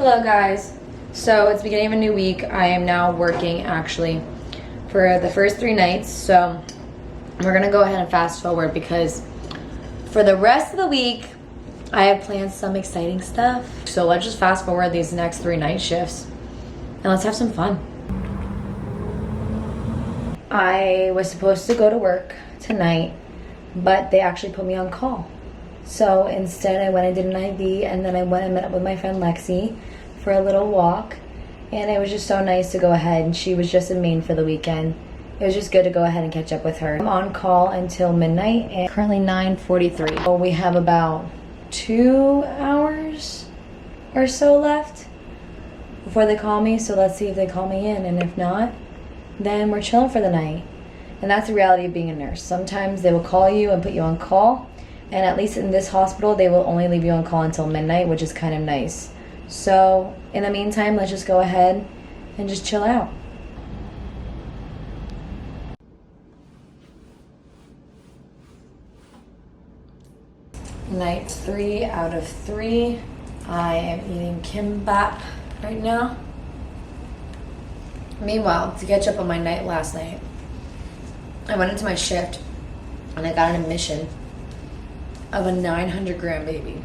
Hello guys. So it's the beginning of a new week. I am now working actually for the first 3 nights. So we're gonna go ahead and fast forward because for the rest of the week I have planned some exciting stuff. So let's just fast forward these next 3 night shifts and let's have some fun. I was supposed to go to work tonight, but they actually put me on call. So instead I went and did an IV, and then I went and met up with my friend Lexi for a little walk, and it was just so nice to go ahead, and she was just in Maine for the weekend. It was just good to go ahead and catch up with her. I'm on call until midnight, and currently 9:43. So we have about 2 hours or so left before they call me, so let's see if they call me in, and if not, then we're chilling for the night. And that's the reality of being a nurse. Sometimes they will call you and put you on call, and at least in this hospital, they will only leave you on call until midnight, which is kind of nice. So in the meantime, let's just go ahead and just chill out. Night 3 out of 3. I am eating kimbap right now. Meanwhile, to catch up on my night last night, I went into my shift and I got an admission of a 900-gram baby.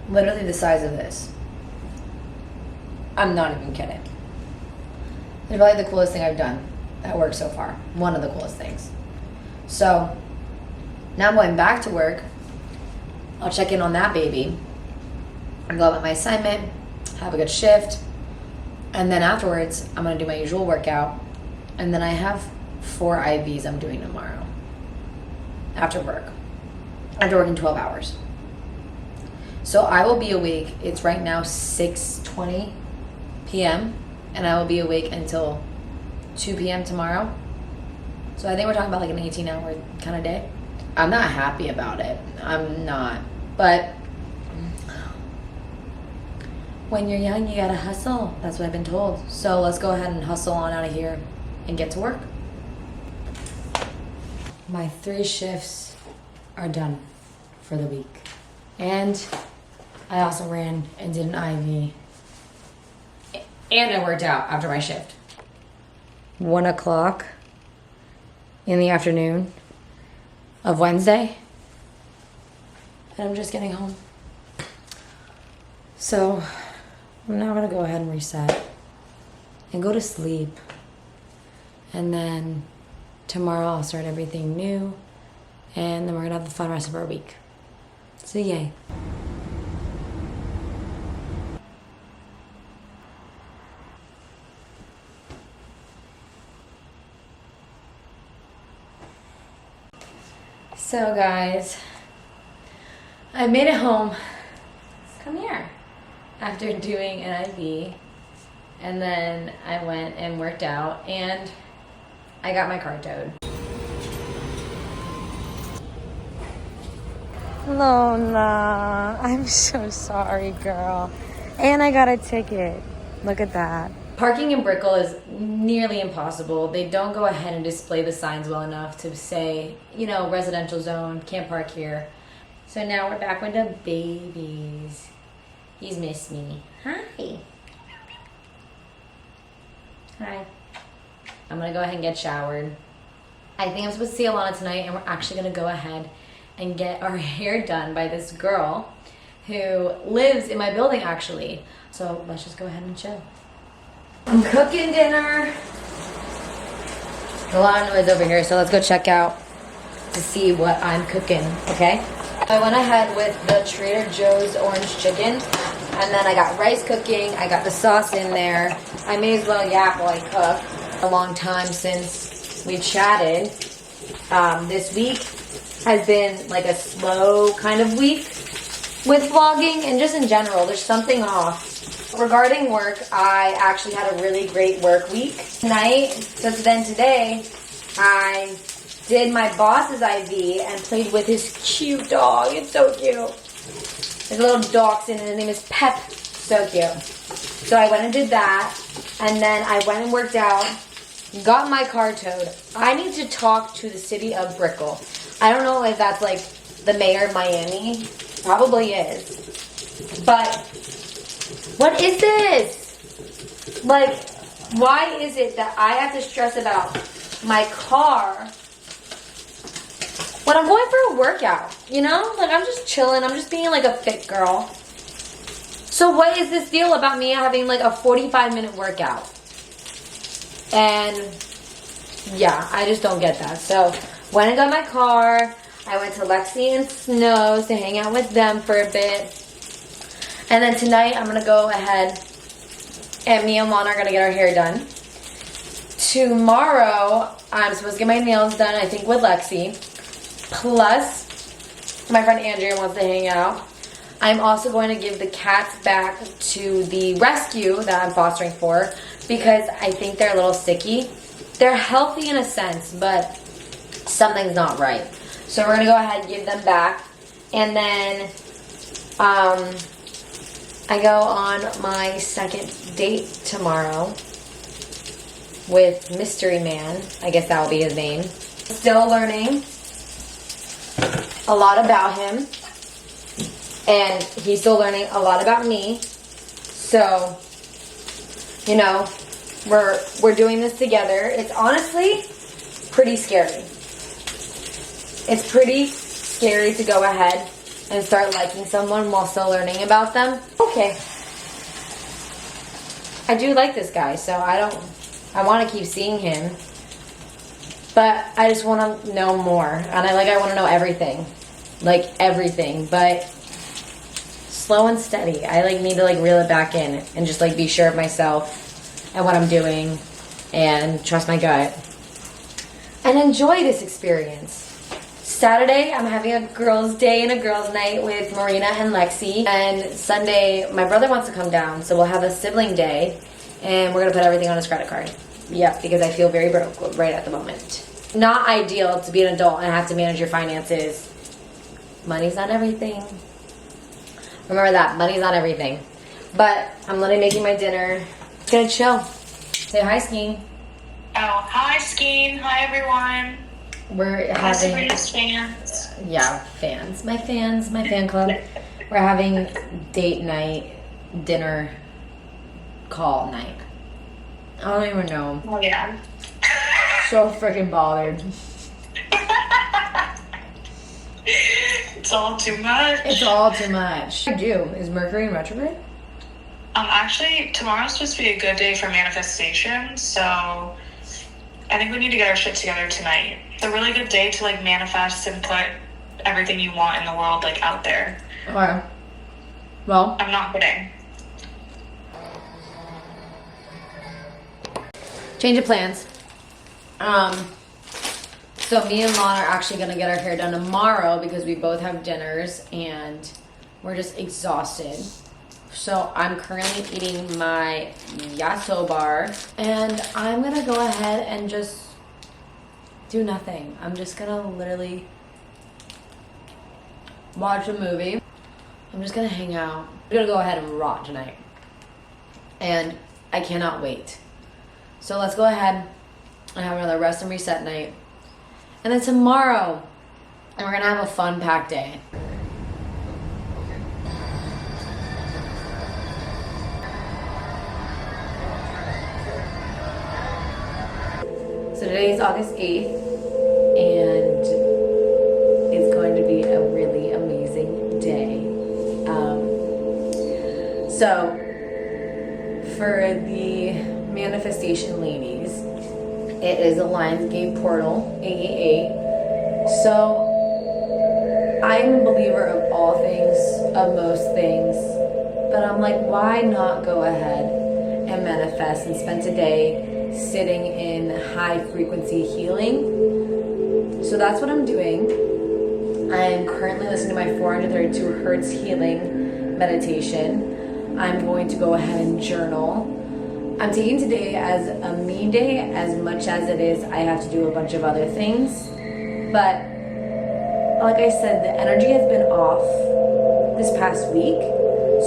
Literally the size of this. I'm not even kidding. It's probably the coolest thing I've done at work so far. One of the coolest things. So now I'm going back to work. I'll check in on that baby and go about my assignment, have a good shift, and then afterwards I'm gonna do my usual workout, and then I have 4 IVs I'm doing tomorrow after work. After working 12 hours. So I will be awake. It's right now 6:20 p.m. and I will be awake until 2 p.m. tomorrow. So I think we're talking about like an 18-hour kind of day. I'm not happy about it. I'm not. But when you're young, you gotta hustle. That's what I've been told. So let's go ahead and hustle on out of here and get to work. My 3 shifts are done for the week. And I also ran and did an IV. And I worked out after my shift. 1 o'clock in the afternoon of Wednesday. And I'm just getting home. So I'm now gonna go ahead and reset and go to sleep. And then tomorrow I'll start everything new. And then we're gonna have the fun rest of our week. So yay. So guys, I made it home. Come here. After doing an IV, and then I went and worked out, and I got my car towed. Lola, I'm so sorry, girl. And I got a ticket. Look at that. Parking in Brickell is nearly impossible. They don't go ahead and display the signs well enough to say, you know, residential zone, can't park here. So now we're back with the babies. He's missed me. Hi. Hi. I'm gonna go ahead and get showered. I think I'm supposed to see Alana tonight, and we're actually gonna go ahead and get our hair done by this girl who lives in my building actually. So let's just go ahead and chill. I'm cooking dinner. A lot of noise over here, so let's go check out to see what I'm cooking, okay? I went ahead with the Trader Joe's orange chicken, and then I got rice cooking. I got the sauce in there. I may as well yap while I cook. A long time since we chatted. This week has been like a slow kind of week with vlogging, and just in general, there's something off. Regarding work, I actually had a really great work week tonight. So then today, I did my boss's IV and played with his cute dog. It's so cute. There's a little dachshund and his name is Pep. So cute. So I went and did that, and then I went and worked out, got my car towed. I need to talk to the city of Brickell. I don't know if that's like the mayor of Miami. Probably is. But What is this? Like, why is it that I have to stress about my car when I'm going for a workout? You know? Like, I'm just chilling. I'm just being like a fit girl. So what is this deal about me having like a 45-minute workout? And yeah, I just don't get that. So went and got my car. I went to Lexi and Snow's to hang out with them for a bit. And then tonight I'm going to go ahead and me and Lana are going to get our hair done. Tomorrow I'm supposed to get my nails done, I think, with Lexi. Plus, my friend Andrea wants to hang out. I'm also going to give the cats back to the rescue that I'm fostering for because I think they're a little sicky. They're healthy in a sense, but something's not right. So we're going to go ahead and give them back. And then I go on my second date tomorrow with Mystery Man. I guess that will be his name. Still learning a lot about him. And he's still learning a lot about me. So, you know, we're doing this together. It's honestly pretty scary. It's pretty scary to go ahead and start liking someone while still learning about them. Okay. I do like this guy, so I want to keep seeing him. But I just want to know more. And I want to know everything. Like everything. But slow and steady. I need to reel it back in and just be sure of myself and what I'm doing and trust my gut and enjoy this experience. Saturday, I'm having a girls' day and a girls' night with Marina and Lexi. And Sunday, my brother wants to come down, so we'll have a sibling day and we're gonna put everything on his credit card. Yeah, because I feel very broke right at the moment. Not ideal to be an adult and have to manage your finances. Money's not everything. Remember that, money's not everything. But I'm literally making my dinner. Just gonna chill. Say hi, Skeen. Oh, hi, Skeen. Hi, everyone. We're Hi, having Sabrina's fans. Yeah, fans, my fan club. We're having date night, dinner, call night. I don't even know. Oh, yeah. So freaking bothered. It's all too much. It's all too much. I do. Is Mercury in retrograde? Actually, tomorrow's supposed to be a good day for manifestation, so I think we need to get our shit together tonight. It's a really good day to manifest and put everything you want in the world out there. Okay. Well, I'm not kidding. change of plans. So me and Lon are actually gonna get our hair done tomorrow because we both have dinners and we're just exhausted. So I'm currently eating my yasso bar and I'm gonna go ahead and just do nothing. I'm just gonna literally watch a movie. I'm just gonna hang out. I'm gonna go ahead and rot tonight. And I cannot wait. So let's go ahead and have another rest and reset night. And then tomorrow, and we're gonna have a fun packed day. So today is August 8th, and it's going to be a really amazing day. So for the manifestation ladies, it is a Lionsgate portal, 888. So I'm a believer of all things, of most things, but I'm like, why not go ahead and manifest and spend today sitting in high frequency healing? So that's what I'm doing. I am currently listening to my 432 Hertz healing meditation. I'm going to go ahead and journal. I'm taking today as a me day as much as it is I have to do a bunch of other things. But like I said, the energy has been off this past week.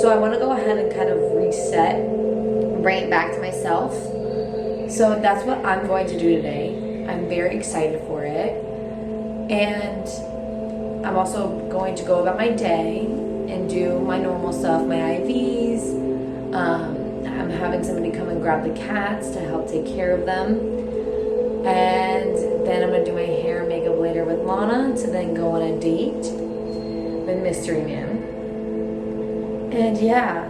So I want to go ahead and kind of reset, bring it back to myself. So that's what I'm going to do today. I'm very excited for it. And I'm also going to go about my day and do my normal stuff, my IVs, having somebody come and grab the cats to help take care of them. And then I'm gonna do my hair and makeup later with Lana to then go on a date with Mystery Man. And yeah,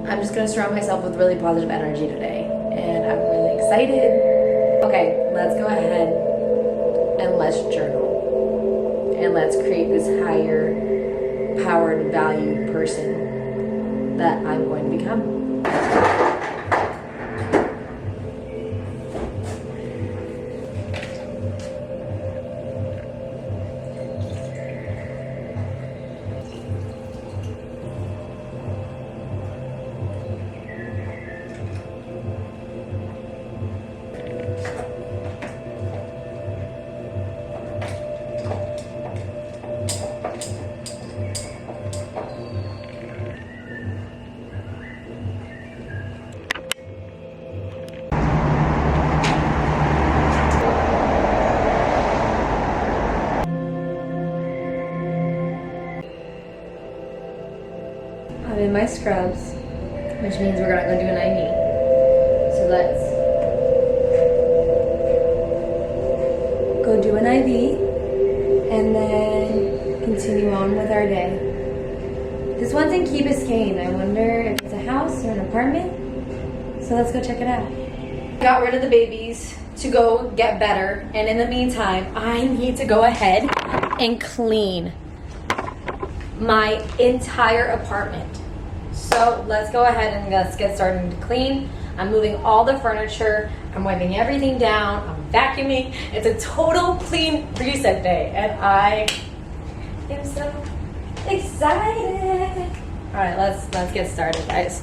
I'm just gonna surround myself with really positive energy today. And I'm really excited. Okay, let's go ahead and let's journal. And let's create this higher powered, valued person that I'm going to become. I'm in my scrubs, which means we're gonna go do an IV. So let's go do an IV and then continue on with our day. This one's in Key Biscayne. I wonder if it's a house or an apartment. So let's go check it out. Got rid of the babies to go get better, and in the meantime, I need to go ahead and clean my entire apartment. So let's go ahead and let's get started to clean. I'm moving all the furniture. I'm wiping everything down. I'm vacuuming. It's a total clean reset day, and I am so excited. All right, let's get started, guys.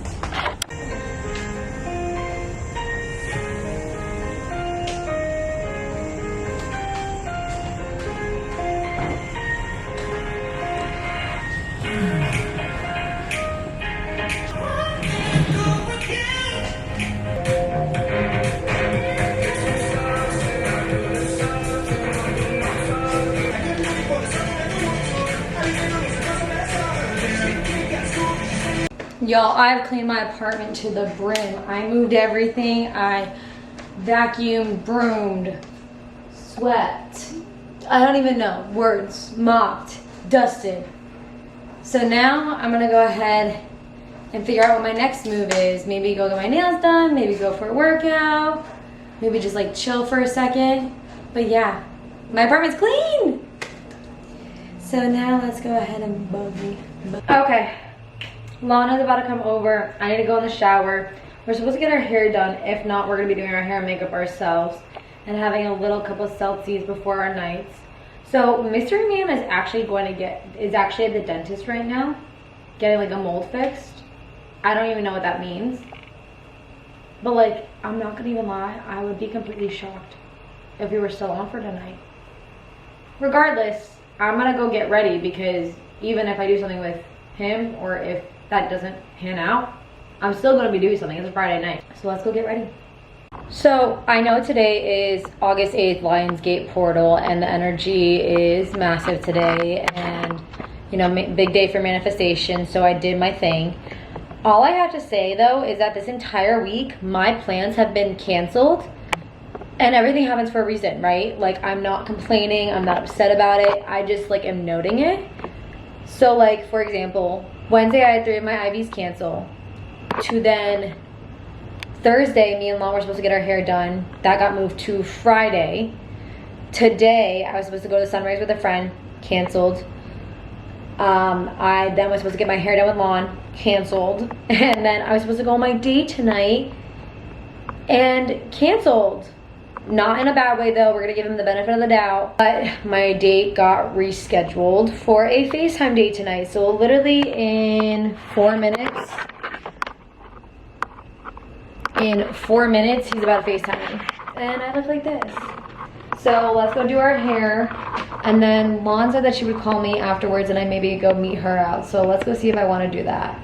Y'all, I've cleaned my apartment to the brim. I moved everything. I vacuumed, broomed, swept. I don't even know. Words. Mopped, dusted. So now I'm gonna go ahead and figure out what my next move is. Maybe go get my nails done, maybe go for a workout, maybe just like chill for a second. But yeah, my apartment's clean. So now let's go ahead and buggy. Okay. Lana's about to come over. I need to go in the shower. We're supposed to get our hair done. If not, we're going to be doing our hair and makeup ourselves and having a little cup of Celsius before our nights. So Mystery Man is actually actually at the dentist right now, getting like a mold fixed. I don't even know what that means. But like, I'm not going to even lie. I would be completely shocked if we were still on for tonight. Regardless, I'm going to go get ready because even if I do something with him or if that doesn't pan out, I'm still going to be doing something. It's a Friday night. So let's go get ready. So I know today is August 8th, Lionsgate portal, and the energy is massive today, and you know, big day for manifestation. So I did my thing. All I have to say though is that this entire week my plans have been canceled, and everything happens for a reason, right? Like, I'm not complaining, I'm not upset about it, I just like am noting it. So like, for example, Wednesday I had 3 of my IVs cancel, to then Thursday me and Lon were supposed to get our hair done. That got moved to Friday. Today I was supposed to go to Sunrise with a friend, canceled. I then was supposed to get my hair done with Lon, canceled. And then I was supposed to go on my date tonight, and canceled. Not in a bad way though, we're gonna give him the benefit of the doubt. But my date got rescheduled for a FaceTime date tonight. So literally in 4 minutes, he's about to FaceTime me. And I look like this. So let's go do our hair. And then Lon said that she would call me afterwards and I maybe go meet her out. So let's go see if I wanna do that.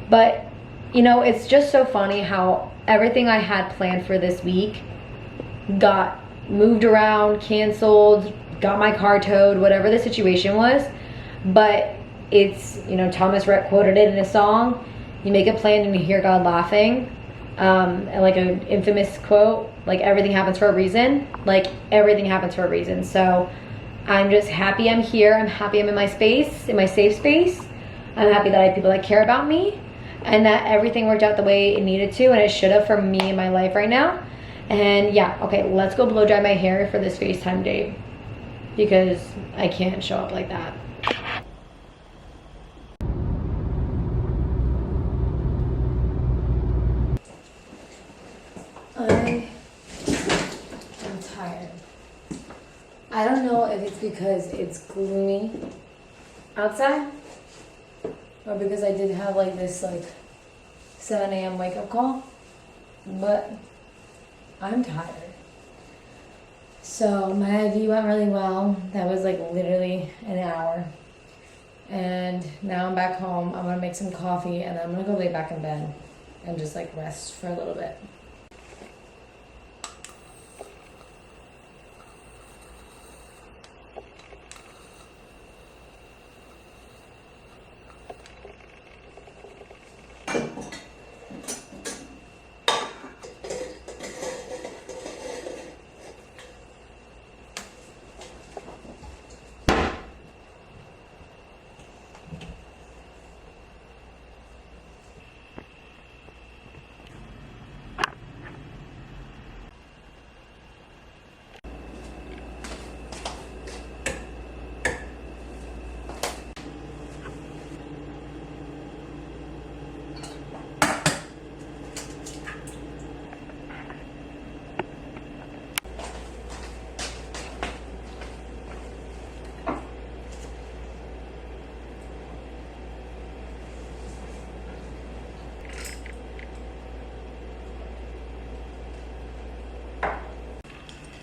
But you know, it's just so funny how everything I had planned for this week got moved around, canceled, got my car towed, whatever the situation was. But it's, you know, Thomas Rhett quoted it in a song, you make a plan and you hear God laughing, and like an infamous quote, like everything happens for a reason. Like everything happens for a reason. So I'm just happy I'm here. I'm happy I'm in my space, in my safe space. I'm happy that I have people that care about me and that everything worked out the way it needed to and it should have for me in my life right now. And yeah, okay, let's go blow dry my hair for this FaceTime date because I can't show up like that. I'm tired. I don't know if it's because it's gloomy outside or because I did have like this like 7 a.m. wake up call, but I'm tired. So my IV went really well. That was like literally an hour. And now I'm back home. I'm gonna make some coffee and then I'm gonna go lay back in bed and just like rest for a little bit.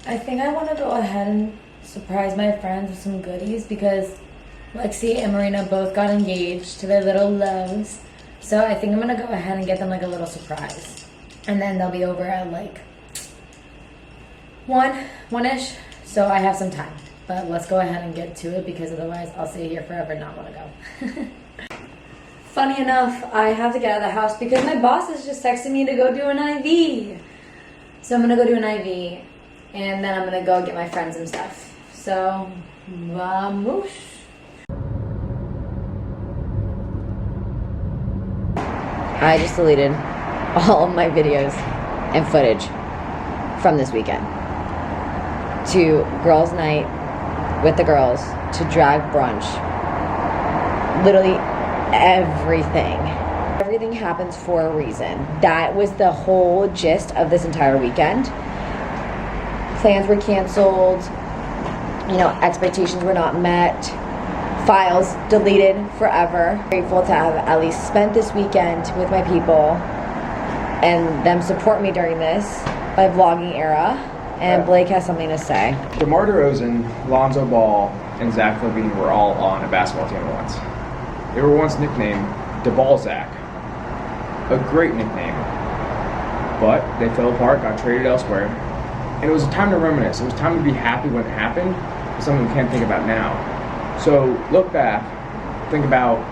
I think I want to go ahead and surprise my friends with some goodies because Lexi and Marina both got engaged to their little loves. So I think I'm going to go ahead and get them like a little surprise. And then they'll be over at like 1-ish. So I have some time. But let's go ahead and get to it because otherwise I'll stay here forever and not want to go. Funny enough, I have to get out of the house because my boss is just texting me to go do an IV. So I'm going to go do an IV. And then I'm gonna go get my friends and stuff. So, vamos. I just deleted all of my videos and footage from this weekend. To girls' night with the girls, to drag brunch. Literally everything. Everything happens for a reason. That was the whole gist of this entire weekend. Plans were canceled, you know, expectations were not met, files deleted forever. Grateful to have at least spent this weekend with my people and them support me during this, my vlogging era, and Blake has something to say. DeMar DeRozan, Lonzo Ball, and Zach LaVine were all on a basketball team once. They were once nicknamed DeBallZac, a great nickname, but they fell apart, got traded elsewhere. And it was a time to reminisce. It was time to be happy when it happened. It's something we can't think about now. So look back, think about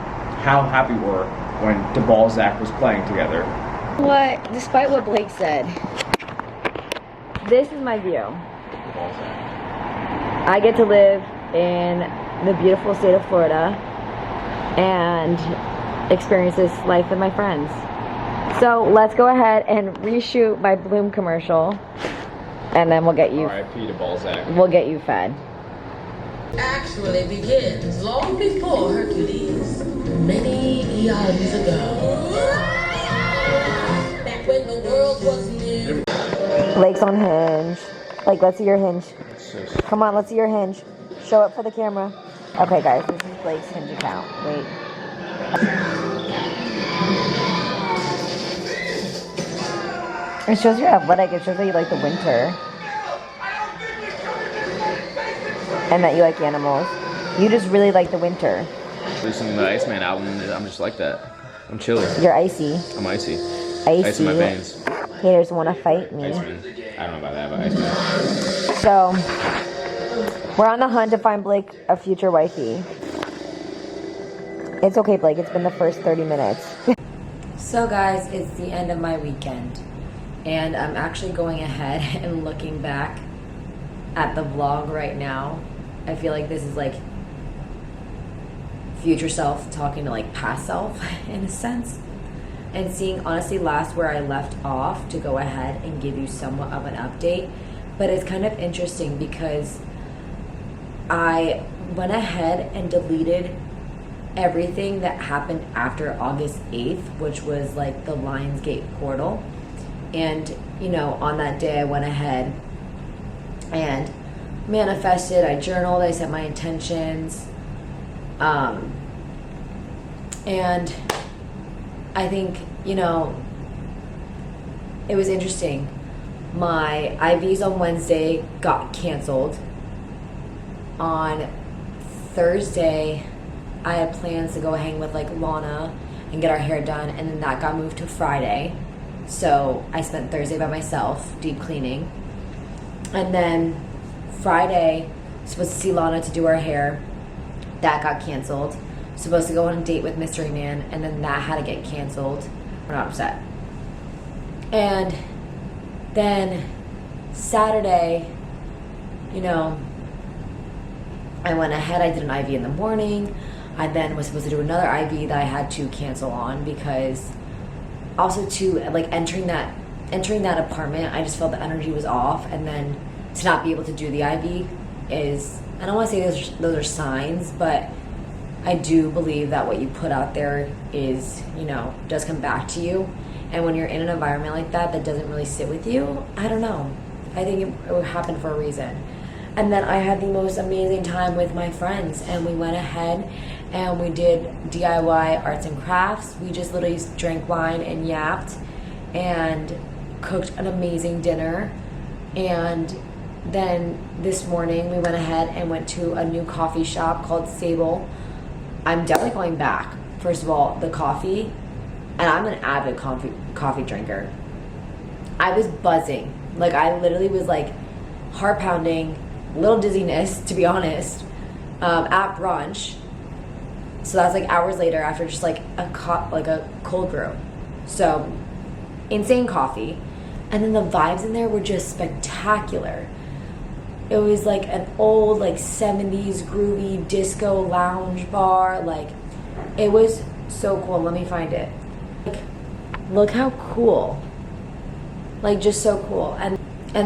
how happy we were when DeBallZac was playing together. Despite what Blake said, this is my view. DeBallZac. I get to live in the beautiful state of Florida and experience this life with my friends. So let's go ahead and reshoot my Bloom commercial. And then we'll get you. R.I.P. DeBallZac. We'll get you fed. Actually begins long before Hercules, many eons ago. Back when the world was new. Blake's on Hinge. Like, let's see your Hinge. Come on, let's see your Hinge. Show it for the camera. Okay, guys, this is Blake's Hinge account. Wait. It shows you're athletic. It shows that you like the winter. And that you like animals. You just really like the winter. Listening to the Iceman album, I'm just like that. I'm chilly. You're icy. I'm icy. Icy. Ice in my veins. Haters want to fight me. Iceman. I don't know about that, but Iceman. So, we're on the hunt to find Blake a future wifey. It's okay, Blake. It's been the first 30 minutes. So guys, it's the end of my weekend, and I'm actually going ahead and looking back at the vlog right now. I feel like this is like future self talking to like past self in a sense, and seeing honestly last where I left off to go ahead and give you somewhat of an update. But it's kind of interesting because I went ahead and deleted everything that happened after August 8th, which was like the Lionsgate portal. And you know, on that day I went ahead and manifested, I journaled, I set my intentions, and I think, you know, it was interesting. My IVs on Wednesday got canceled. On Thursday, I had plans to go hang with like Lana and get our hair done, and then that got moved to Friday. So I spent Thursday by myself, deep cleaning. And then Friday, supposed to see Lana to do our hair. That got canceled. Supposed to go on a date with Mystery Man, and then that had to get canceled. We're not upset. And then Saturday, you know, I went ahead, I did an IV in the morning. I then was supposed to do another IV that I had to cancel on because also too, like entering that apartment, I just felt the energy was off, and then to not be able to do the IV is, I don't want to say those are signs, but I do believe that what you put out there is, you know, does come back to you. And when you're in an environment like that doesn't really sit with you, I don't know. I think it would happen for a reason. And then I had the most amazing time with my friends, and we went ahead and we did DIY arts and crafts. We just literally drank wine and yapped and cooked an amazing dinner. And then this morning we went ahead and went to a new coffee shop called Sable. I'm definitely going back. First of all, the coffee, and I'm an avid coffee drinker. I was buzzing. Like, I literally was like heart pounding, little dizziness, to be honest, at brunch. So that's like hours later after just like a cold brew. So insane coffee. And then the vibes in there were just spectacular. It was like an old like 70s groovy disco lounge bar. Like, it was so cool. Let me find it. Like, look how cool. Like, just so cool. And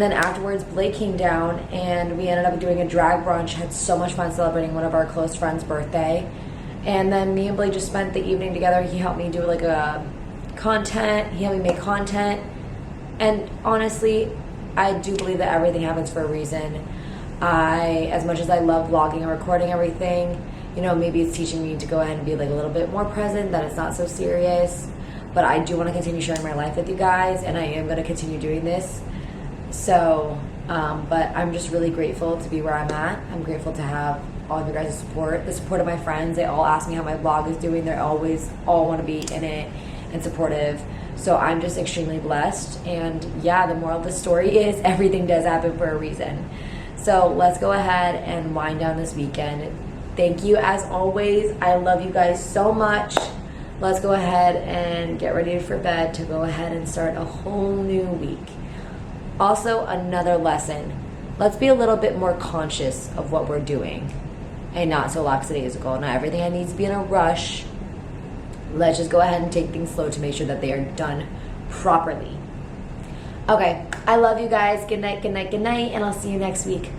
then afterwards, Blake came down and we ended up doing a drag brunch. Had so much fun celebrating one of our close friends' birthday. And then me and Blake just spent the evening together. He helped me do like a content. He helped me make content. And honestly, I do believe that everything happens for a reason. As much as I love vlogging and recording everything, you know, maybe it's teaching me to go ahead and be like a little bit more present, that it's not so serious. But I do want to continue sharing my life with you guys, and I am going to continue doing this. So, but I'm just really grateful to be where I'm at. I'm grateful to have all of your guys' support, the support of my friends. They all ask me how my vlog is doing. They always all want to be in it and supportive. So I'm just extremely blessed. And yeah, the moral of the story is everything does happen for a reason. So let's go ahead and wind down this weekend. Thank you as always. I love you guys so much. Let's go ahead and get ready for bed to go ahead and start a whole new week. Also, another lesson. Let's be a little bit more conscious of what we're doing and not so lackadaisical. Not everything needs to be in a rush. Let's just go ahead and take things slow to make sure that they are done properly. Okay, I love you guys. Good night, good night, good night, and I'll see you next week.